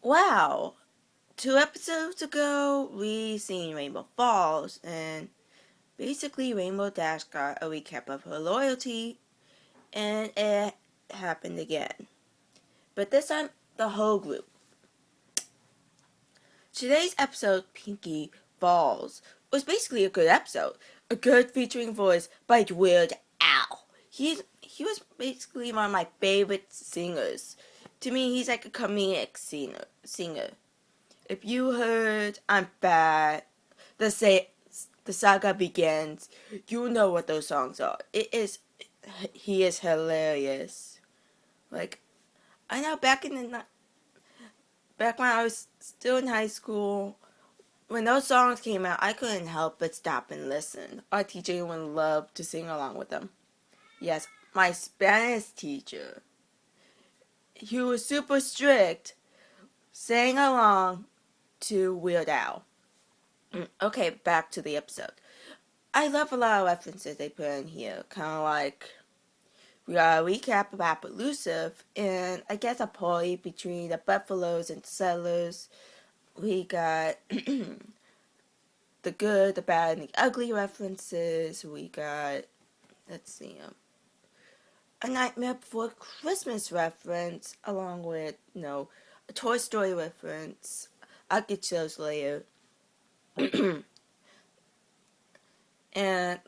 Wow, 2 episodes ago we seen Rainbow Falls, and basically Rainbow Dash got a recap of her loyalty, and it happened again. But this time, the whole group. Today's episode, Pinkie Falls, was basically a good episode. A good featuring voice by Weird Al. He was basically one of my favorite singers. To me, he's like a comedic singer. If you heard I'm Fat, the saga begins, you know what those songs are. He is hilarious. Like, I know back when I was still in high school, when those songs came out, I couldn't help but stop and listen. Our teacher would love to sing along with them. Yes, my Spanish teacher, he was super strict, sang along to Weird Al. Okay, back to the episode. I love a lot of references they put in here. Kind of like, we got a recap about Elusive, and I guess a party between the Buffaloes and Settlers. We got the good, the bad, and the ugly references. We got, let's see, a Nightmare Before Christmas reference, along with, a Toy Story reference. I'll get to those later. And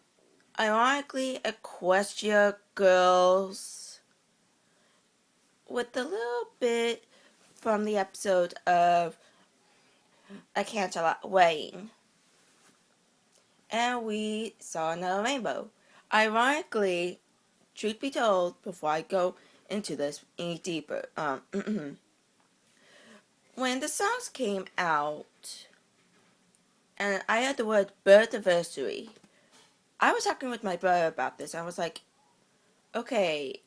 ironically, Equestria Girls, with a little bit from the episode of A Canterlot Wedding. And we saw another rainbow. Ironically, truth be told, before I go into this any deeper, when the songs came out, and I heard the word birth anniversary, I was talking with my brother about this. I was like, okay,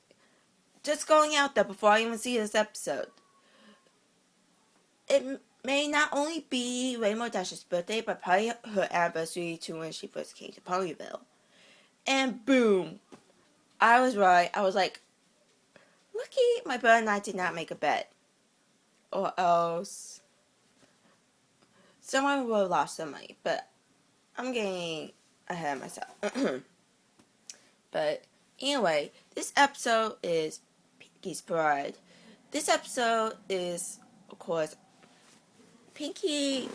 just going out there before I even see this episode. It may not only be Rainbow Dash's birthday, but probably her anniversary to when she first came to Ponyville. And boom, I was right. I was like, lucky my brother and I did not make a bet. Or else someone would have lost some money. But I'm getting ahead of myself. But anyway, this episode is Pinkie's Bride. This episode is, of course, Pinkie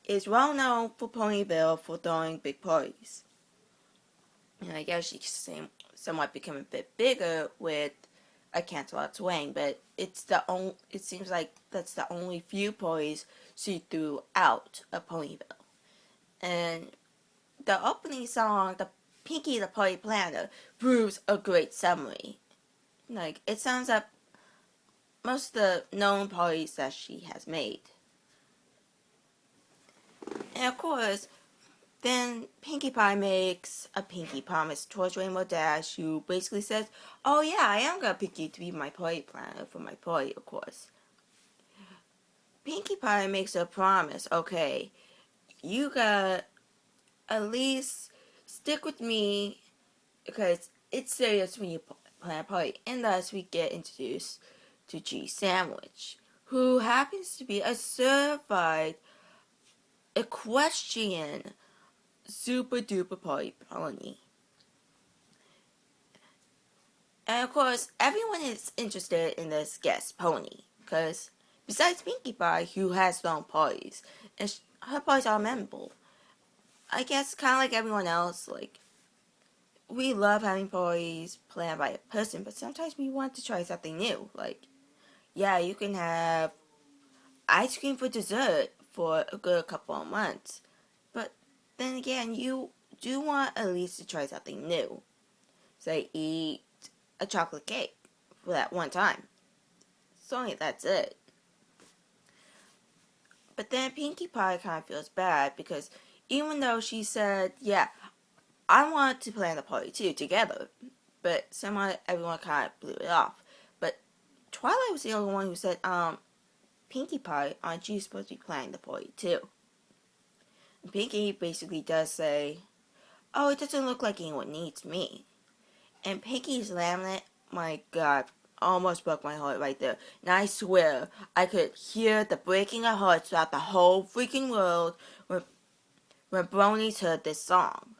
is well known for Ponyville for throwing big parties. And I guess she's somewhat become a bit bigger with A Canterlot's Wedding, but it seems like that's the only few parties she threw out of Ponyville. And the opening song, the Pinkie the Party Planner, proves a great summary. Like, it sounds like most of the known parties that she has made. And of course, then Pinkie Pie makes a Pinkie promise towards Rainbow Dash, who basically says, oh yeah, I am gonna pick you to be my party planner for my party, of course. Pinkie Pie makes a promise, okay, you gotta at least stick with me, because it's serious when you plan a party. And thus we get introduced to G Sandwich, who happens to be a certified equestrian super duper party pony. And of course, everyone is interested in this guest pony, because besides Pinkie Pie, who has thrown parties, and her parties are memorable. I guess kind of like everyone else, like, we love having parties planned by a person, but sometimes we want to try something new. Like, yeah, you can have ice cream for dessert for a good couple of months, but then again, you do want at least to try something new. Say, eat a chocolate cake for that one time. So that's it. But then Pinkie Pie kind of feels bad, because even though she said, yeah, I want to plan the party too, together, but somehow everyone kind of blew it off. But Twilight was the only one who said, Pinkie Pie, aren't you supposed to be planning the party too? And Pinkie basically does say, oh, it doesn't look like anyone needs me. And Pinkie's laminate, my god, almost broke my heart right there. And I swear, I could hear the breaking of hearts throughout the whole freaking world when bronies heard this song.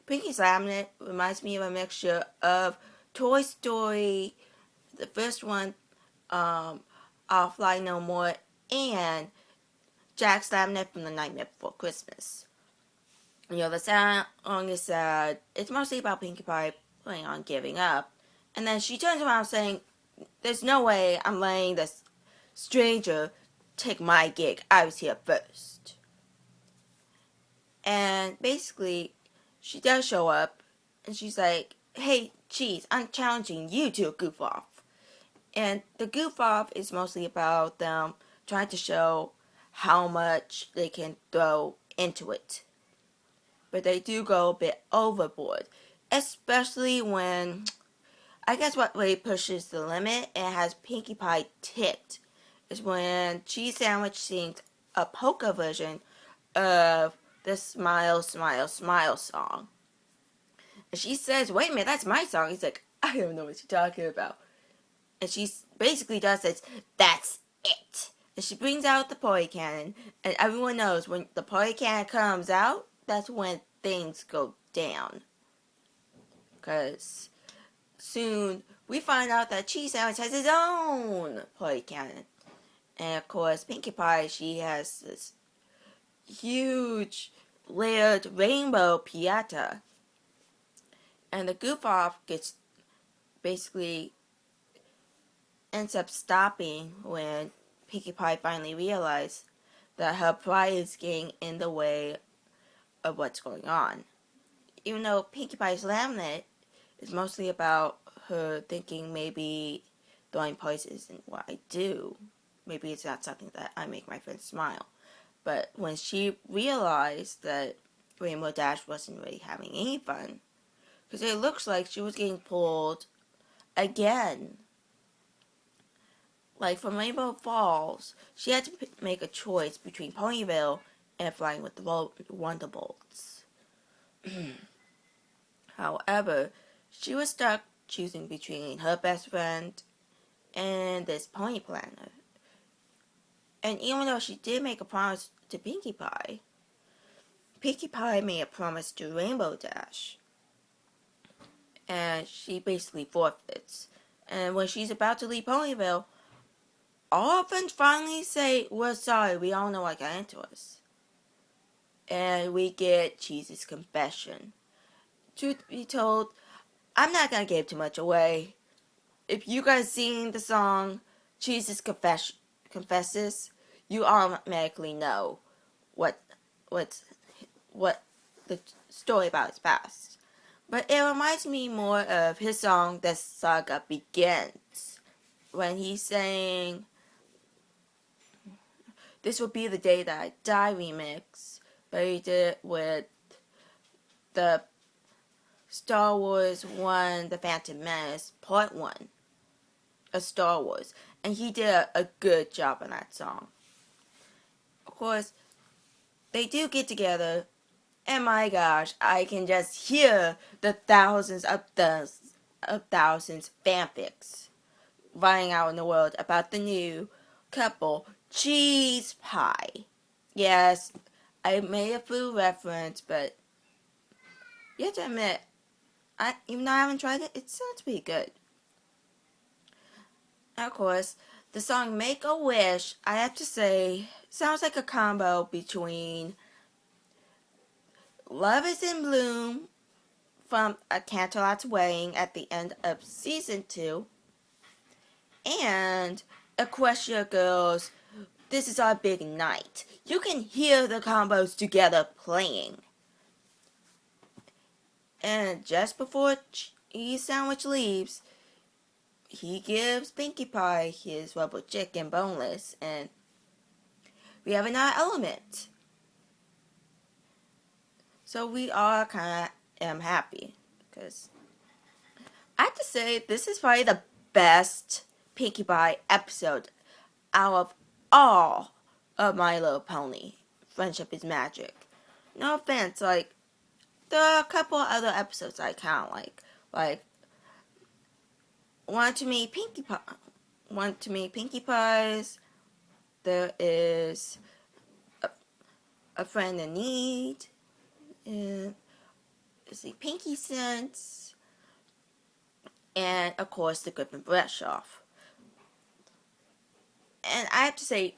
Pinkie's Laminate reminds me of a mixture of Toy Story, the first one, I'll Fly No More, and Jack's Laminate from The Nightmare Before Christmas. The song is sad. It's mostly about Pinkie Pie planning on giving up. And then she turns around saying, there's no way I'm letting this stranger take my gig. I was here first. And basically, she does show up, and she's like, hey, Cheese, I'm challenging you to a goof off. And the goof off is mostly about them trying to show how much they can throw into it. But they do go a bit overboard, especially when, I guess what really pushes the limit and has Pinkie Pie ticked is when Cheese Sandwich sings a polka version of the Smile, Smile, Smile song. And she says, wait a minute, that's my song. He's like, I don't know what you're talking about. And she basically just says, that's it. And she brings out the party cannon. And everyone knows when the party cannon comes out, that's when things go down. Because soon we find out that Cheese Sandwich has his own party cannon. And of course, Pinkie Pie, she has this huge layered rainbow piñata. And the goof off gets basically ends up stopping when Pinkie Pie finally realizes that her pride is getting in the way of what's going on. Even though Pinkie Pie's laminate is mostly about her thinking maybe throwing parties isn't what I do. Maybe it's not something that I make my friends smile. But when she realized that Rainbow Dash wasn't really having any fun, because it looks like she was getting pulled again. Like from Rainbow Falls, she had to make a choice between Ponyville and Flying with the Wonderbolts. However, she was stuck choosing between her best friend and this pony planner. And even though she did make a promise to Pinkie Pie made a promise to Rainbow Dash. And she basically forfeits. And when she's about to leave Ponyville, all her friends finally say, we're sorry, we all know what got into us. And we get Cheese's confession. Truth be told, I'm not going to give too much away. If you guys seen the song Cheese's Confesses, you automatically know what the story about his past. But it reminds me more of his song The Saga Begins, when he's saying, this will be the day that I die remix, but he did it with the Star Wars 1, The Phantom Menace, Part 1 of Star Wars. And he did a good job on that song. Of course, they do get together, and my gosh, I can just hear the thousands fanfics running out in the world about the new couple, Cheese Pie. Yes, I made a food reference, but you have to admit, even though I haven't tried it, it sounds pretty good. And of course, the song Make a Wish, I have to say, sounds like a combo between Love is in Bloom from A Canterlot's Wedding at the end of Season 2 and Equestria Girls, This Is Our Big Night. You can hear the combos together playing. And just before Cheese Sandwich leaves, he gives Pinkie Pie his rubber chicken boneless, and we have another element. So we all kind of happy, because I have to say, this is probably the best Pinkie Pie episode out of all of My Little Pony. Friendship is Magic. No offense, like, there are a couple other episodes I kind of like Want to make Pinkie Pie? Want to make Pinkie Pies? There is a friend in need. And let's see, Pinkie Sense, and of course the Griffin Brush Off. And I have to say,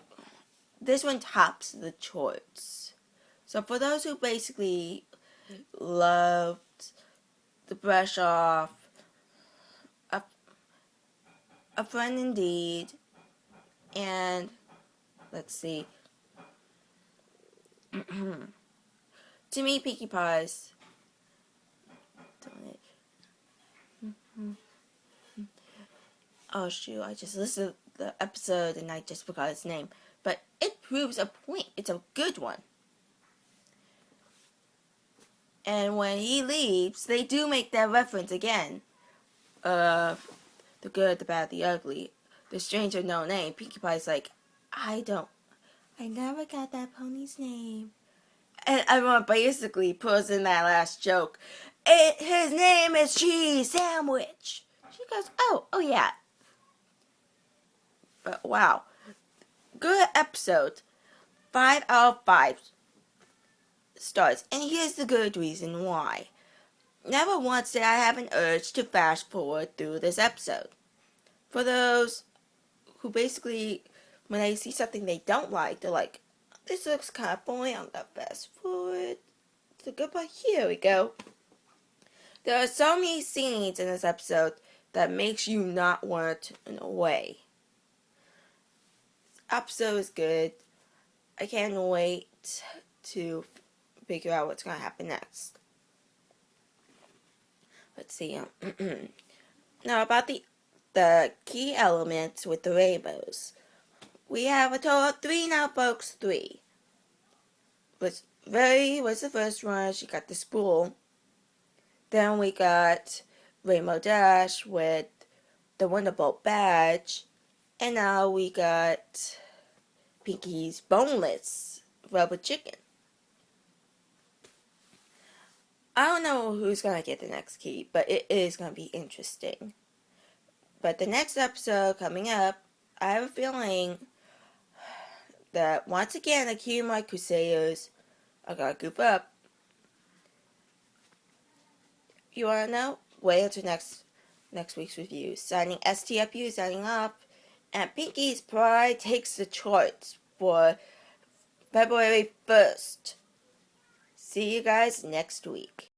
this one tops the charts. So for those who basically loved the Brush Off, a friend indeed, and let's see, to me, Pinkie Pies. Oh shoot, I just listened to the episode and I just forgot his name. But it proves a point. It's a good one. And when he leaves, they do make that reference again. The good, the bad, the ugly. The stranger no name. Pinkie Pie's like, I never got that pony's name. And everyone basically pulls in that last joke. His name is Cheese Sandwich. She goes, oh yeah. But wow. Good episode. 5 out of 5 stars. And here's the good reason why. Never once did I have an urge to fast forward through this episode. For those who basically, when they see something they don't like, they're like, this looks kind of boring, I'm going to fast forward. It's a good part. Here we go. There are so many scenes in this episode that makes you not want it in a way. This episode is good. I can't wait to figure out what's going to happen next. Let's see. Now about the key elements with the rainbows. We have a total of 3 now, folks. 3. Rary was the first one. She got the spool. Then we got Rainbow Dash with the Wonderbolt badge. And now we got Pinkie's boneless rubber chicken. I don't know who's going to get the next key, but it is going to be interesting. But the next episode coming up, I have a feeling that once again the Cutie Crusaders are going to group up. If you want to know, wait until next week's review. Signing STFU, signing off. And Pinkie's Pride takes the charts for February 1st. See you guys next week.